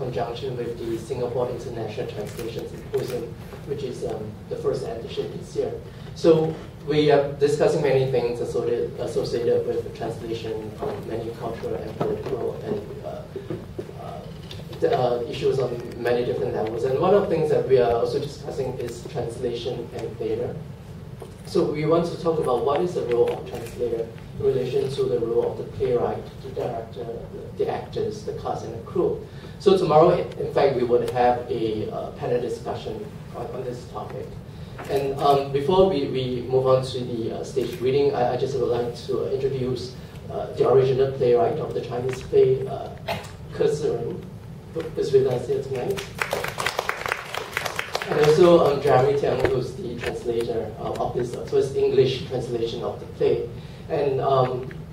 conjunction with the Singapore International Translation Symposium, which is the first edition this year. So we are discussing many things associated with translation on many cultural and political and issues on many different levels. And one of the things that we are also discussing is translation and theater. So we want to talk about what is the role of translator in relation to the role of the playwright, the director, the actors, the cast, and the crew. So tomorrow, in fact, we would have a panel discussion on this topic. And before we move on to the stage reading, I just would like to introduce the original playwright of the Chinese play, Ke Seren, who is with us here tonight. And also Jeremy Tiang, who's the translator of this first English translation of the play. And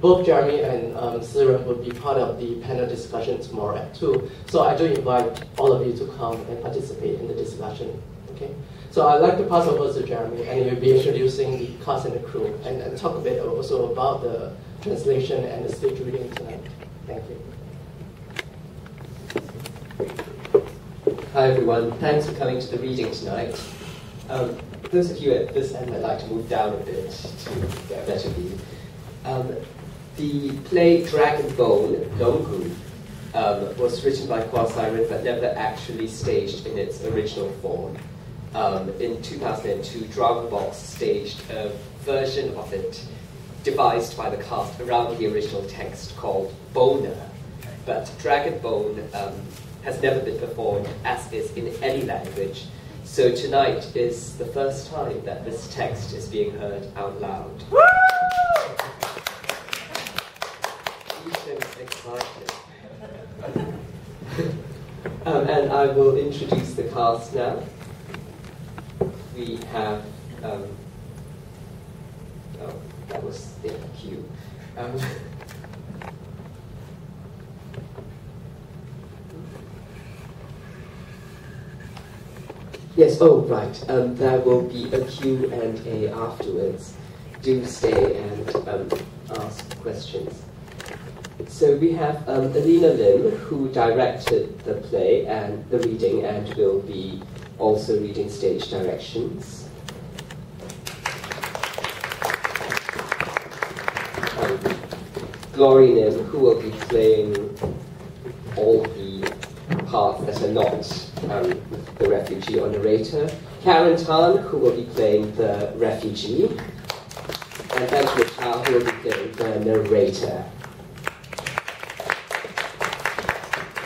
both Jeremy and Seren will be part of the panel discussion tomorrow at 2. So I do invite all of you to come and participate in the discussion. Okay? So I'd like to pass over to Jeremy, and he'll be introducing the cast and the crew, and talk a bit also about the translation and the stage reading tonight. Thank you. Hi everyone, thanks for coming to the reading tonight. Those of you at this end, I'd like to move down a bit to get a better view. The play Dragon Bone, Long was written by Ke Seren but never actually staged in its original form. In 2002, Dragonbox staged a version of it devised by the cast around the original text called Boner, but Dragon Bone has never been performed as is in any language, so tonight is the first time that this text is being heard out loud. Woo! You seem excited. And I will introduce the cast now. We have, oh, that was the cue. Yes, oh, right. There will be a Q&A afterwards. Do stay and ask questions. So we have Alina Lim, who directed the play and the reading and will be also reading stage directions. Glory Lim, who will be playing all the parts that are not the refugee or narrator. Karen Tan, who will be playing the refugee. And Benjamin Chow, who will be playing the narrator.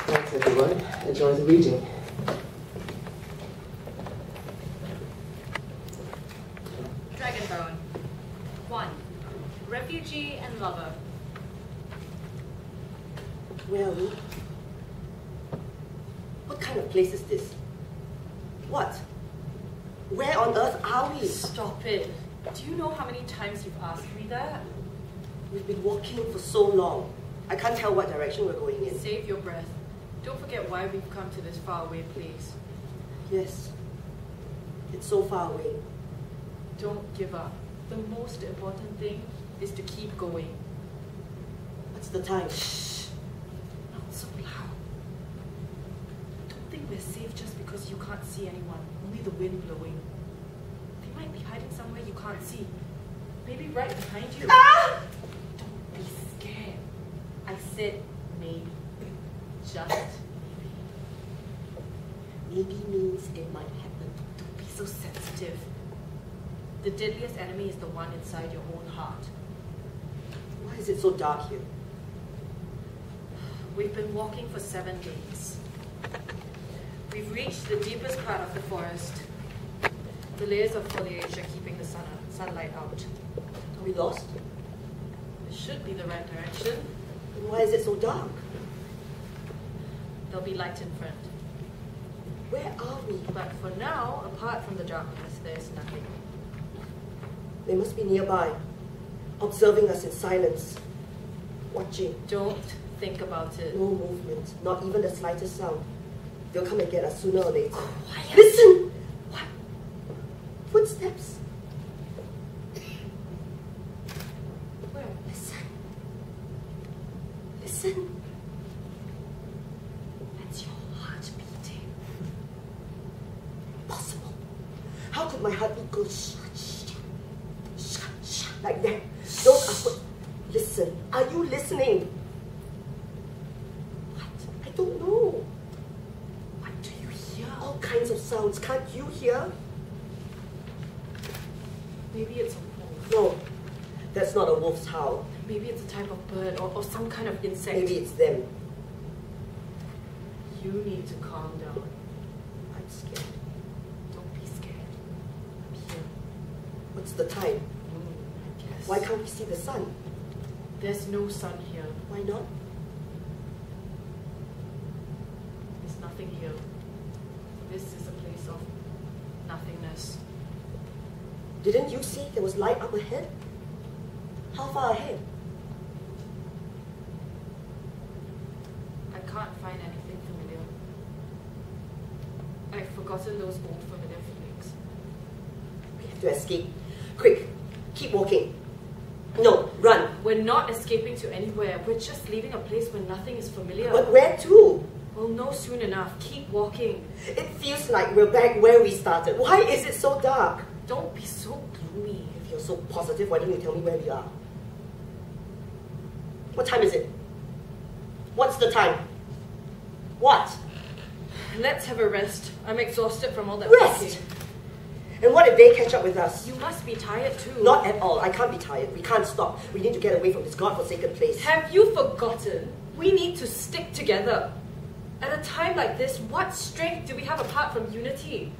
Thanks everyone. Enjoy the reading. Dragon Bone. 1. Refugee and lover. Where are we? What kind of place is this? What? Where on earth are we? Stop it. Do you know how many times you've asked me that? We've been walking for so long. I can't tell what direction we're going in. Save your breath. Don't forget why we've come to this faraway place. Yes. It's so far away. Don't give up. The most important thing is to keep going. What's the time? Shh. Not so loud. Don't think we're safe just because you can't see anyone. Only the wind blowing. They might be hiding somewhere you can't see. Maybe right behind you. Ah! Don't be scared. I said maybe. Just maybe. Maybe means it might happen. Don't be so sensitive. The deadliest enemy is the one inside your own heart. Why is it so dark here? We've been walking for 7 days. We've reached the deepest part of the forest. The layers of foliage are keeping the sunlight out. Are we lost? It should be the right direction. Then why is it so dark? There'll be light in front. Where are we? But for now, apart from the darkness, there's nothing. They must be nearby, observing us in silence, watching. Don't think about it. No movement, not even the slightest sound. They'll come and get us sooner or later. Quiet. Listen! What? Footsteps. Where? Listen. Listen. That's your heart. How could my heartbeat go like that? Those are what... Listen, are you listening? What? I don't know. What do you hear? All kinds of sounds. Can't you hear? Maybe it's a wolf. No, that's not a wolf's howl. Maybe it's a type of bird or some kind of insect. Maybe it's them. You need to calm down. I'm scared. Don't be scared. I'm here. What's the time? I guess. Why can't we see the sun? There's no sun here. Why not? There's nothing here. This is a place of nothingness. Didn't you see there was light up ahead? How far ahead? I can't find anything familiar. I've forgotten those old familiar feelings. We have to escape. Quick, keep walking. No, run. We're not escaping to anywhere. We're just leaving a place where nothing is familiar. But where to? We'll know soon enough. Keep walking. It feels like we're back where we started. Why is it so dark? Don't be so gloomy. If you're so positive, why don't you tell me where we are? What time is it? What's the time? What? Let's have a rest. I'm exhausted from all that Rest? walking. And what if they catch up with us? You must be tired too. Not at all. I can't be tired. We can't stop. We need to get away from this godforsaken place. Have you forgotten? We need to stick together. At a time like this, what strength do we have apart from unity?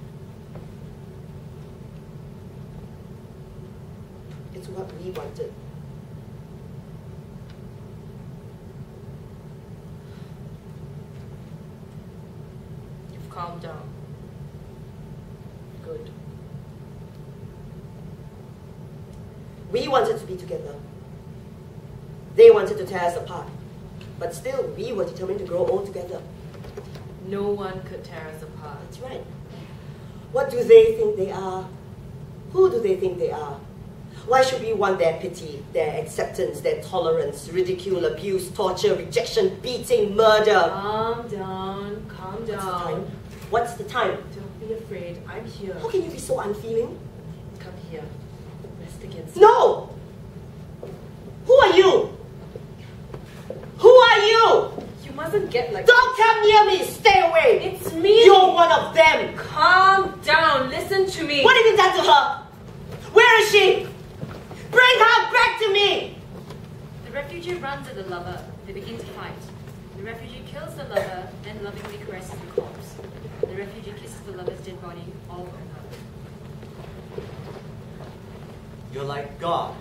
It's what we wanted. You've calmed down. Good. We wanted to be together. They wanted to tear us apart. But still, we were determined to grow old together. No one could tear us apart. That's right. What do they think they are? Who do they think they are? Why should we want their pity, their acceptance, their tolerance, ridicule, abuse, torture, rejection, beating, murder? Calm down, calm down. What's the time? Don't be afraid. I'm here. How can you be so unfeeling? Come here. Rest against me. No! Who are you? Who are you? You mustn't get like Don't come near me! Stay away! It's me! You're one of them! Calm down. Listen to me. What have you done to her? Where is she? Bring her back to me! The refugee runs at the lover. They begin to fight. The refugee kills the lover and lovingly caresses the corpse. The refugee kisses the lover's dead body all over. You're like God,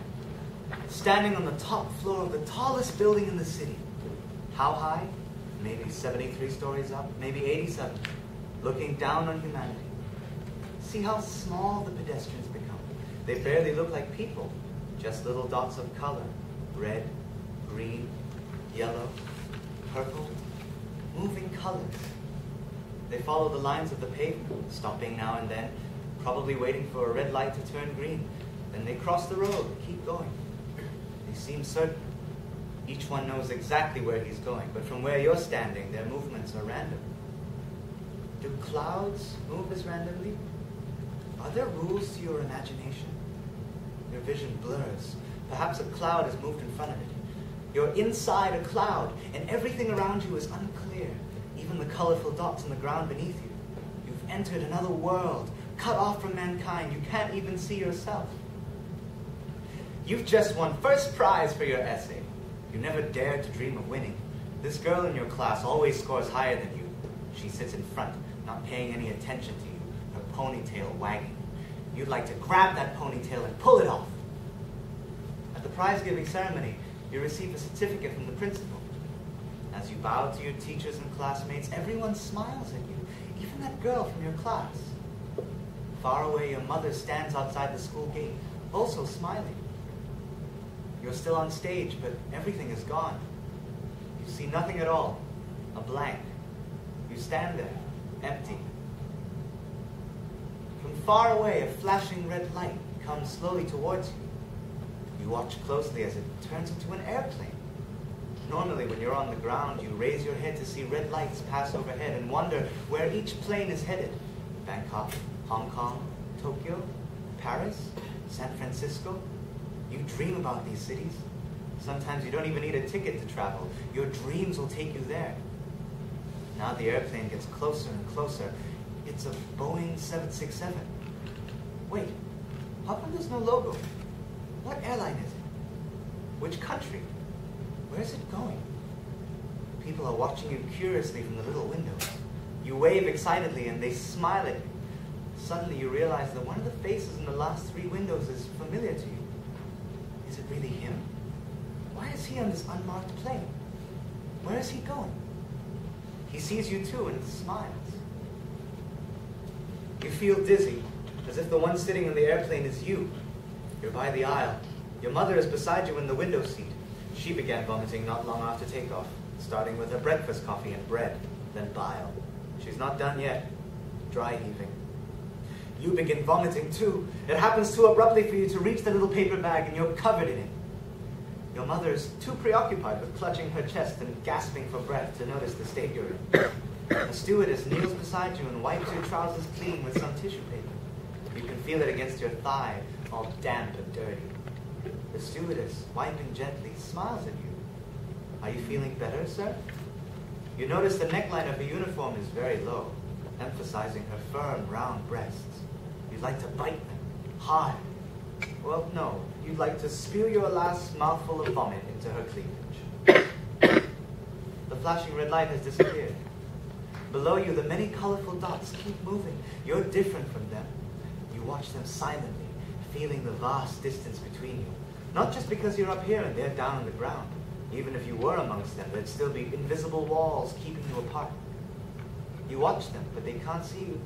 standing on the top floor of the tallest building in the city. How high? Maybe 73 stories up, maybe 87, looking down on humanity. See how small the pedestrians become. They barely look like people, just little dots of color. Red, green, yellow, purple, moving colors. They follow the lines of the pavement, stopping now and then, probably waiting for a red light to turn green. Then they cross the road and keep going. They seem certain. Each one knows exactly where he's going, but from where you're standing, their movements are random. Do clouds move as randomly? Are there rules to your imagination? Your vision blurs. Perhaps a cloud has moved in front of it. You're inside a cloud, and everything around you is unclear, even the colorful dots on the ground beneath you. You've entered another world, cut off from mankind. You can't even see yourself. You've just won first prize for your essay. You never dared to dream of winning. This girl in your class always scores higher than you. She sits in front, not paying any attention to you, her ponytail wagging. You'd like to grab that ponytail and pull it off. At the prize-giving ceremony, you receive a certificate from the principal. As you bow to your teachers and classmates, everyone smiles at you, even that girl from your class. Far away, your mother stands outside the school gate, also smiling. You're still on stage, but everything is gone. You see nothing at all, a blank. You stand there, empty. From far away, a flashing red light comes slowly towards you. You watch closely as it turns into an airplane. Normally, when you're on the ground, you raise your head to see red lights pass overhead and wonder where each plane is headed. Bangkok, Hong Kong, Tokyo, Paris, San Francisco. You dream about these cities. Sometimes you don't even need a ticket to travel. Your dreams will take you there. Now the airplane gets closer and closer. It's a Boeing 767. Wait, how come there's no logo? What airline is it? Which country? Where is it going? People are watching you curiously from the little windows. You wave excitedly and they smile at you. Suddenly you realize that one of the faces in the last 3 windows is familiar to you. Is it really him? Why is he on this unmarked plane? Where is he going? He sees you too and smiles. You feel dizzy, as if the one sitting in the airplane is you. You're by the aisle. Your mother is beside you in the window seat. She began vomiting not long after takeoff, starting with her breakfast coffee and bread, then bile. She's not done yet. Dry heaving. You begin vomiting too. It happens too abruptly for you to reach the little paper bag and you're covered in it. Your mother is too preoccupied with clutching her chest and gasping for breath to notice the state you're in. A stewardess kneels beside you and wipes your trousers clean with some tissue paper. You can feel it against your thigh, all damp and dirty. The stewardess, wiping gently, smiles at you. Are you feeling better, sir? You notice the neckline of her uniform is very low, emphasizing her firm, round breasts. You'd like to bite them, hard. Well, no, you'd like to spew your last mouthful of vomit into her cleavage. The flashing red light has disappeared. Below you, the many colorful dots keep moving. You're different from them. You watch them silently, feeling the vast distance between you. Not just because you're up here and they're down on the ground. Even if you were amongst them, there'd still be invisible walls keeping you apart. You watch them, but they can't see you.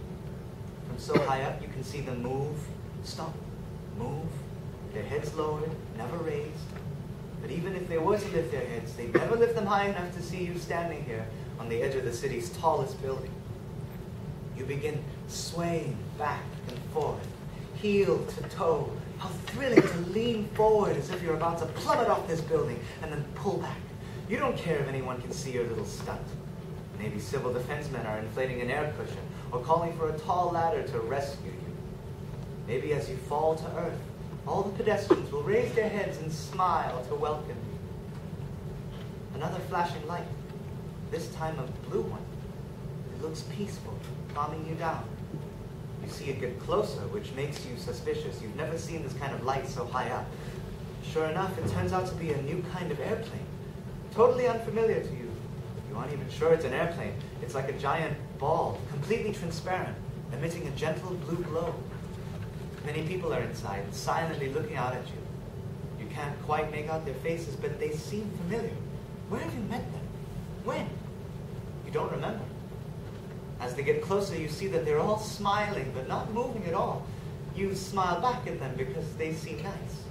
From so high up, you can see them move, stop, move, their heads lowered, never raised. But even if they were to lift their heads, they'd never lift them high enough to see you standing here on the edge of the city's tallest building. You begin swaying back and forth, heel to toe. How thrilling to lean forward as if you're about to plummet off this building and then pull back. You don't care if anyone can see your little stunt. Maybe civil defense men are inflating an air cushion or calling for a tall ladder to rescue you. Maybe as you fall to earth, all the pedestrians will raise their heads and smile to welcome you. Another flashing light, this time a blue one. It looks peaceful, calming you down. You see it get closer, which makes you suspicious. You've never seen this kind of light so high up. Sure enough, it turns out to be a new kind of airplane. Totally unfamiliar to you. You aren't even sure it's an airplane. It's like a giant ball, completely transparent, emitting a gentle blue glow. Many people are inside, silently looking out at you. You can't quite make out their faces, but they seem familiar. Where have you met them? When? You don't remember. As they get closer, you see that they're all smiling, but not moving at all. You smile back at them because they seem nice.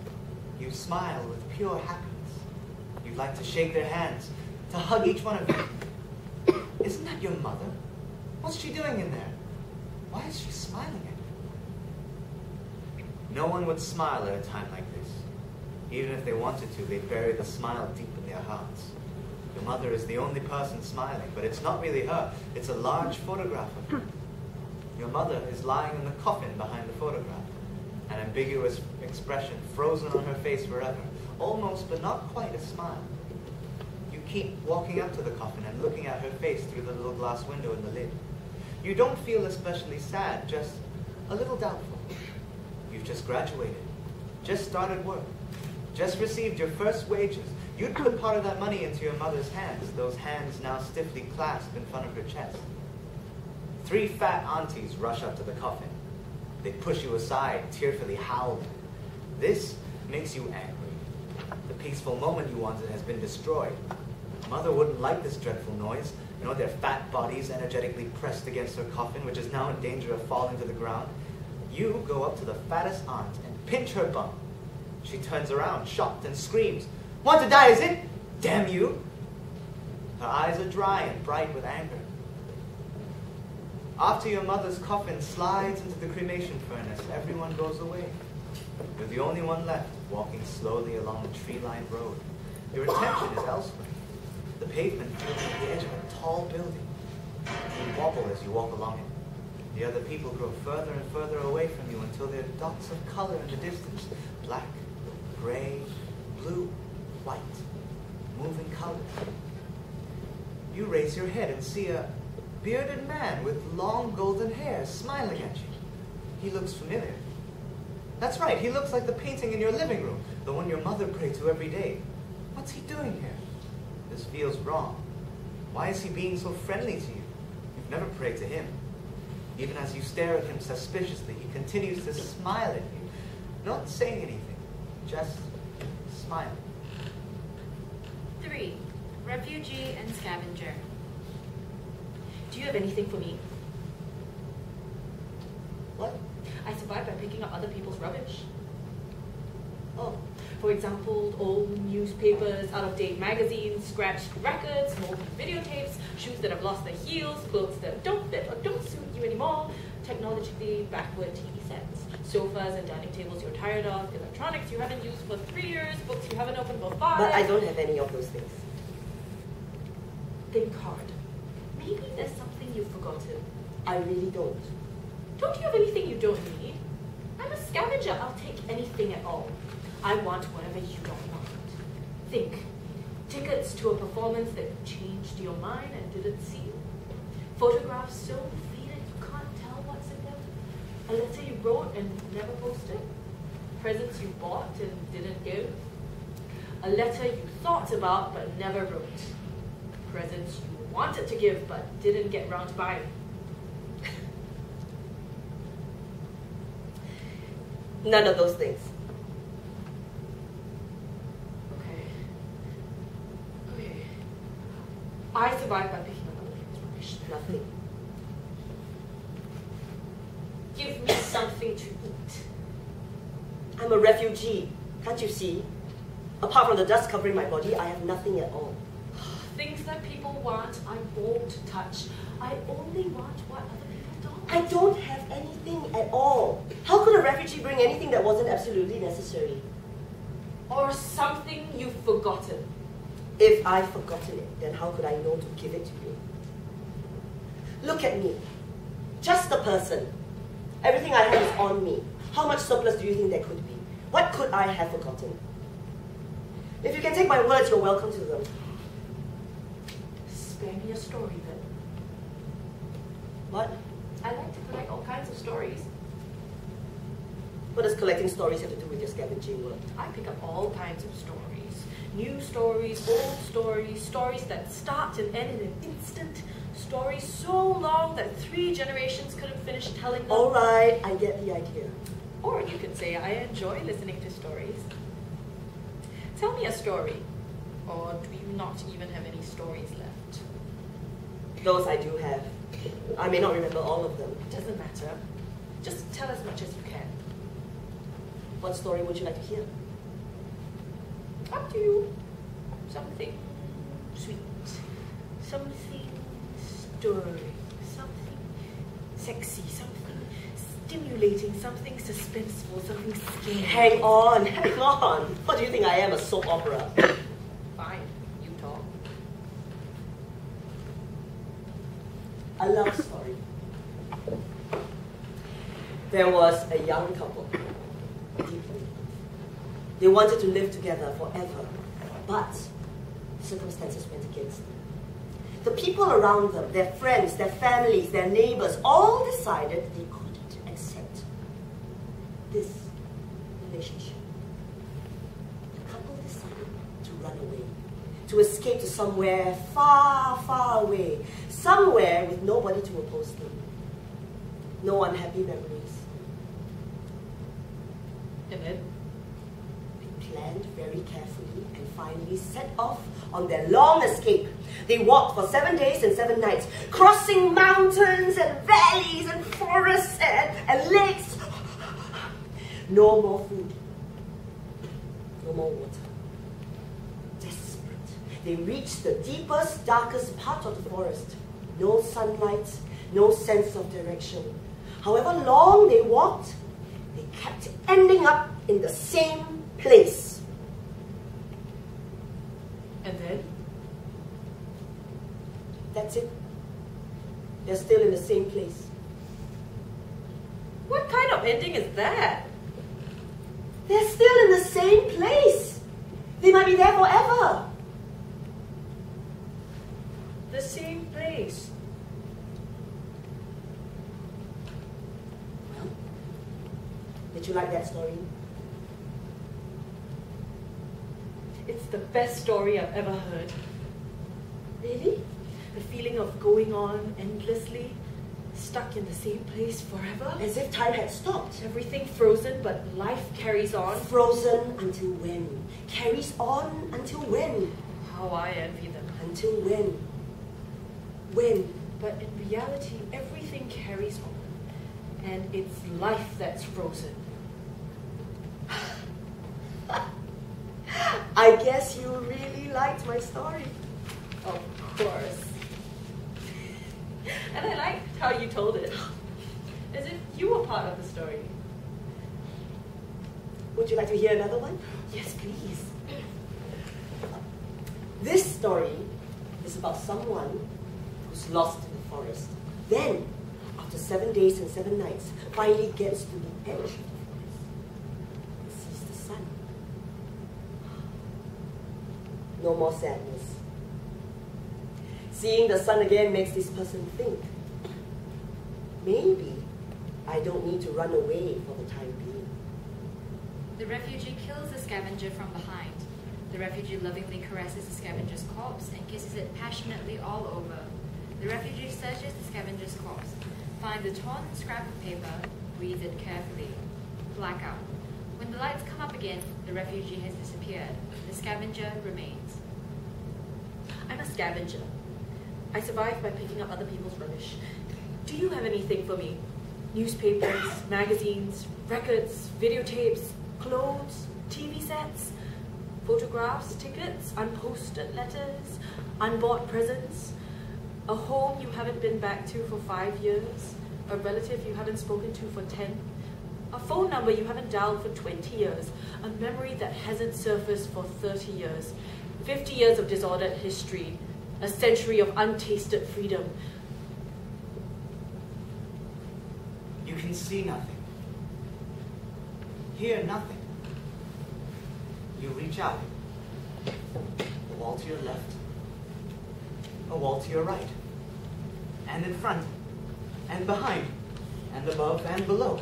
You smile with pure happiness. You'd like to shake their hands, to hug each one of them. Isn't that your mother? What's she doing in there? Why is she smiling at you? No one would smile at a time like this. Even if they wanted to, they'd bury the smile deep in their hearts. Your mother is the only person smiling, but it's not really her. It's a large photograph of her. Your mother is lying in the coffin behind the photograph, an ambiguous expression frozen on her face forever, almost but not quite a smile. You keep walking up to the coffin and looking at her face through the little glass window in the lid. You don't feel especially sad, just a little doubtful. You've just graduated, just started work, just received your first wages. You'd put part of that money into your mother's hands, those hands now stiffly clasped in front of her chest. 3 fat aunties rush up to the coffin. They push you aside, tearfully howling. This makes you angry. The peaceful moment you wanted has been destroyed. Mother wouldn't like this dreadful noise. You know, their fat bodies energetically pressed against her coffin, which is now in danger of falling to the ground. You go up to the fattest aunt and pinch her bum. She turns around, shocked, and screams, "Want to die, is it? Damn you!" Her eyes are dry and bright with anger. After your mother's coffin slides into the cremation furnace, everyone goes away. You're the only one left, walking slowly along the tree-lined road. Your attention is elsewhere. The pavement feels like the edge of a tall building. You wobble as you walk along it. The other people grow further and further away from you until they're dots of color in the distance. Black, gray, blue, white, moving colors. You raise your head and see a bearded man with long golden hair smiling at you. He looks familiar. That's right, he looks like the painting in your living room, the one your mother prayed to every day. What's he doing here? This feels wrong. Why is he being so friendly to you? You've never prayed to him. Even as you stare at him suspiciously, he continues to smile at you, not saying anything, just smiling. 3. Refugee and scavenger. Do you have anything for me? What? I survive by picking up other people's rubbish. Oh, For example, old newspapers, out-of-date magazines, scratched records, moldy videotapes, shoes that have lost their heels, clothes that don't fit or don't suit you anymore, technologically backward TV sets, sofas and dining tables you're tired of, electronics you haven't used for 3 years, books you haven't opened for 5. but I don't have any of those things. Think hard. Maybe there's something you've forgotten. I really don't. Don't you have anything you don't need? I'm a scavenger. I'll take anything at all. I want whatever you don't want. Think. Tickets to a performance that changed your mind and didn't see. Photographs so faded you can't tell what's in them. A letter you wrote and never posted. Presents you bought and didn't give. A letter you thought about but never wrote. Presents you wanted to give but didn't get round to buying. None of those things. Okay. I survive by picking up other people's rubbish. Nothing. Give me something to eat. I'm a refugee. Can't you see? Apart from the dust covering my body, I have nothing at all. Things that people want, I won't touch. I only want what other people don't. I don't have anything at all. How could a refugee bring anything that wasn't absolutely necessary? Or something you've forgotten. If I've forgotten it, then how could I know to give it to you? Look at me. Just a person. Everything I have is on me. How much surplus do you think there could be? What could I have forgotten? If you can take my words, you're welcome to them. Spare me a story then. What? I like to collect all kinds of stories. What does collecting stories have to do with your scavenging work? I pick up all kinds of stories. New stories, old stories, stories that start and end in an instant, stories so long that 3 generations couldn't finish telling them. All right, I get the idea. Or you could say, I enjoy listening to stories. Tell me a story. Or do you not even have any stories left? Those I do have. I may not remember all of them. It doesn't matter. Just tell as much as you can. What story would you like to hear? Up to you. Something sweet. Something stirring. Something sexy. Something stimulating. Something suspenseful. Something scary. Hang on, hang on. What do you think I am, a soap opera? Fine. You talk. A love story. There was a young couple. Deeply. They wanted to live together forever, but circumstances went against them. The people around them, their friends, their families, their neighbors, all decided they couldn't accept this relationship. The couple decided to run away, to escape to somewhere far, far away, somewhere with nobody to oppose them. No unhappy memories. And then? They planned very carefully and finally set off on their long escape. They walked for 7 days and 7 nights, crossing mountains and valleys and forests and lakes. No more food. No more water. Desperate, they reached the deepest, darkest part of the forest. No sunlight, no sense of direction. However long they walked, they kept ending up in the same place. And then? That's it. They're still in the same place. What kind of ending is that? They're still in the same place. They might be there forever. The same place. Well, did you like that story? It's the best story I've ever heard. Really? The feeling of going on endlessly, stuck in the same place forever. As if time had stopped. Everything frozen, but life carries on. Frozen until when? Carries on until when? How I envy them. Until when? When? But in reality, everything carries on. And it's life that's frozen. I guess you really liked my story. Of course. And I liked how you told it. As if you were part of the story. Would you like to hear another one? Yes, please. This story is about someone who's lost in the forest. Then, after 7 days and 7 nights, finally gets to the edge of the forest and sees the sun. No more sadness. Seeing the sun again makes this person think, maybe I don't need to run away for the time being. The refugee kills the scavenger from behind. The refugee lovingly caresses the scavenger's corpse and kisses it passionately all over. The refugee searches the scavenger's corpse, finds a torn scrap of paper, reads it carefully. Blackout. When the lights come up again, the refugee has disappeared. The scavenger remains. I'm a scavenger. I survive by picking up other people's rubbish. Do you have anything for me? Newspapers, magazines, records, videotapes, clothes, TV sets, photographs, tickets, unposted letters, unbought presents, a home you haven't been back to for 5 years, a relative you haven't spoken to for 10, a phone number you haven't dialed for 20 years, a memory that hasn't surfaced for 30 years, 50 years of disordered history, a century of untasted freedom. You can see nothing. Hear nothing. You reach out. A wall to your left. A wall to your right. And in front. And behind. And above and below.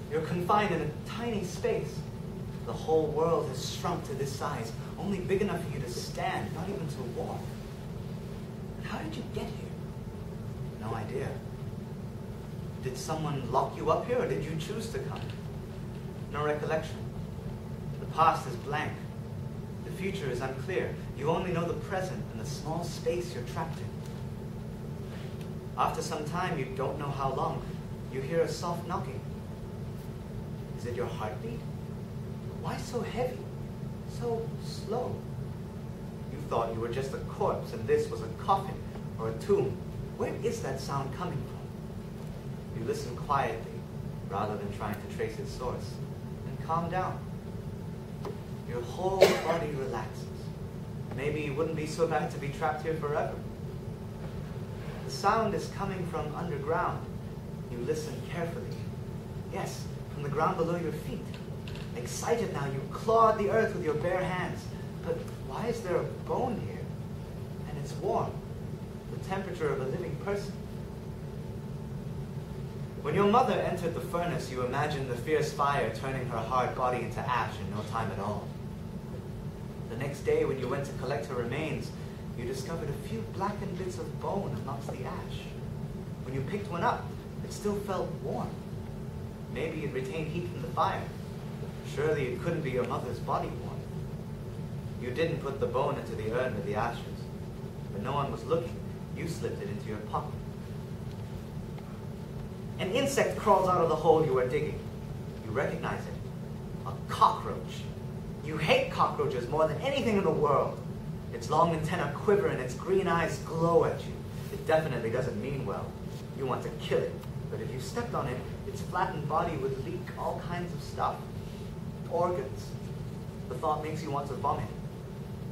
You're confined in a tiny space. The whole world has shrunk to this size, only big enough for you to stand, not even to walk. How did you get here? No idea. Did someone lock you up here, or did you choose to come? No recollection. The past is blank. The future is unclear. You only know the present and the small space you're trapped in. After some time, you don't know how long, you hear a soft knocking. Is it your heartbeat? Why so heavy? So slow? You thought you were just a corpse and this was a coffin or a tomb. Where is that sound coming from? You listen quietly rather than trying to trace its source and calm down. Your whole body relaxes. Maybe it wouldn't be so bad to be trapped here forever. The sound is coming from underground. You listen carefully. Yes, from the ground below your feet. Excited now, you claw at the earth with your bare hands. But why is there a bone here? And it's warm, the temperature of a living person. When your mother entered the furnace, you imagined the fierce fire turning her hard body into ash in no time at all. The next day, when you went to collect her remains, you discovered a few blackened bits of bone amongst the ash. When you picked one up, it still felt warm. Maybe it retained heat from the fire. Surely it couldn't be your mother's body warm. You didn't put the bone into the urn with the ashes. When no one was looking, you slipped it into your pocket. An insect crawls out of the hole you are digging. You recognize it. A cockroach. You hate cockroaches more than anything in the world. Its long antennae quiver and its green eyes glow at you. It definitely doesn't mean well. You want to kill it. But if you stepped on it, its flattened body would leak all kinds of stuff. Organs. The thought makes you want to vomit.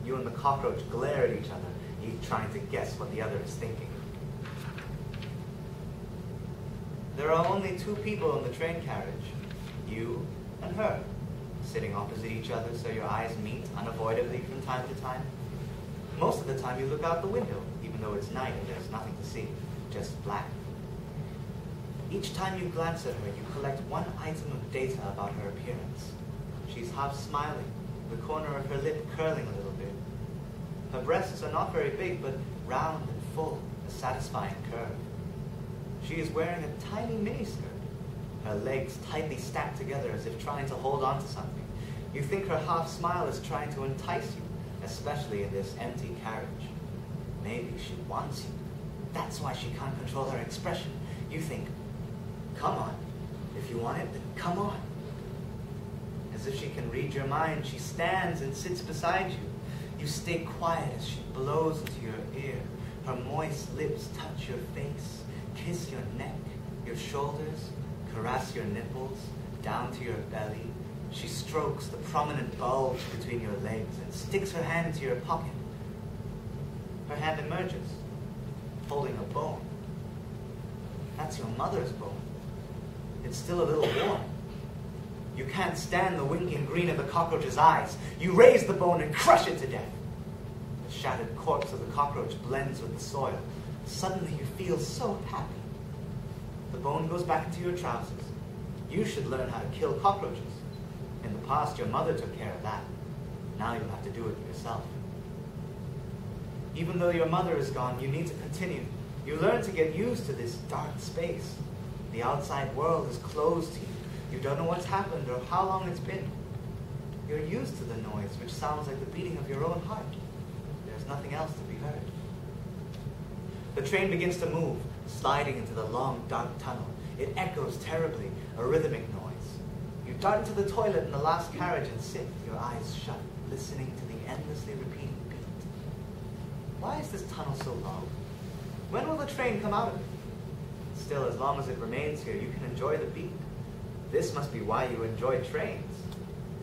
You and the cockroach glare at each other, each trying to guess what the other is thinking. There are only two people in the train carriage, you and her, sitting opposite each other so your eyes meet unavoidably from time to time. Most of the time you look out the window, even though it's night and there's nothing to see, just black. Each time you glance at her, you collect one item of data about her appearance. She's half smiling, the corner of her lip curling a little bit. Her breasts are not very big, but round and full, a satisfying curve. She is wearing a tiny miniskirt, her legs tightly stacked together as if trying to hold on to something. You think her half smile is trying to entice you, especially in this empty carriage. Maybe she wants you. That's why she can't control her expression. You think, come on. If you want it, then come on. As if she can read your mind, she stands and sits beside you. You stay quiet as she blows into your ear. Her moist lips touch your face, kiss your neck, your shoulders, caress your nipples, down to your belly. She strokes the prominent bulge between your legs and sticks her hand into your pocket. Her hand emerges, holding a bone. That's your mother's bone. It's still a little warm. You can't stand the winking green of the cockroach's eyes. You raise the bone and crush it to death. The shattered corpse of the cockroach blends with the soil. Suddenly you feel so happy. The bone goes back into your trousers. You should learn how to kill cockroaches. In the past, your mother took care of that. Now you have to do it yourself. Even though your mother is gone, you need to continue. You learn to get used to this dark space. The outside world is closed to you. You don't know what's happened or how long it's been. You're used to the noise, which sounds like the beating of your own heart. There's nothing else to be heard. The train begins to move, sliding into the long, dark tunnel. It echoes terribly, a rhythmic noise. You dart into the toilet in the last carriage and sit, your eyes shut, listening to the endlessly repeating beat. Why is this tunnel so long? When will the train come out of it? Still, as long as it remains here, you can enjoy the beat. This must be why you enjoy trains.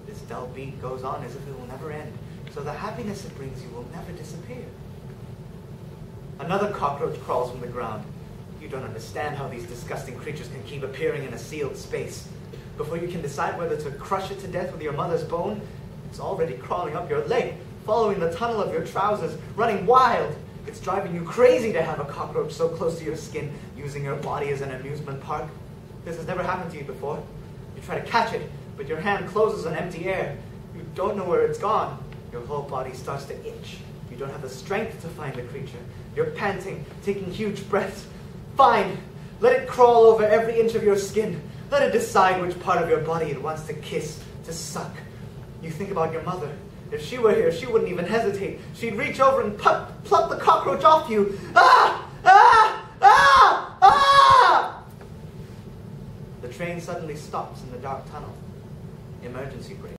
This dull beat goes on as if it will never end, so the happiness it brings you will never disappear. Another cockroach crawls from the ground. You don't understand how these disgusting creatures can keep appearing in a sealed space. Before you can decide whether to crush it to death with your mother's bone, it's already crawling up your leg, following the tunnel of your trousers, running wild. It's driving you crazy to have a cockroach so close to your skin, using your body as an amusement park. This has never happened to you before. You try to catch it, but your hand closes on empty air. You don't know where it's gone. Your whole body starts to itch. You don't have the strength to find the creature. You're panting, taking huge breaths. Fine. Let it crawl over every inch of your skin. Let it decide which part of your body it wants to kiss, to suck. You think about your mother. If she were here, she wouldn't even hesitate. She'd reach over and pluck the cockroach off you. Ah! Ah! Ah! Ah! The train suddenly stops in the dark tunnel. Emergency brake.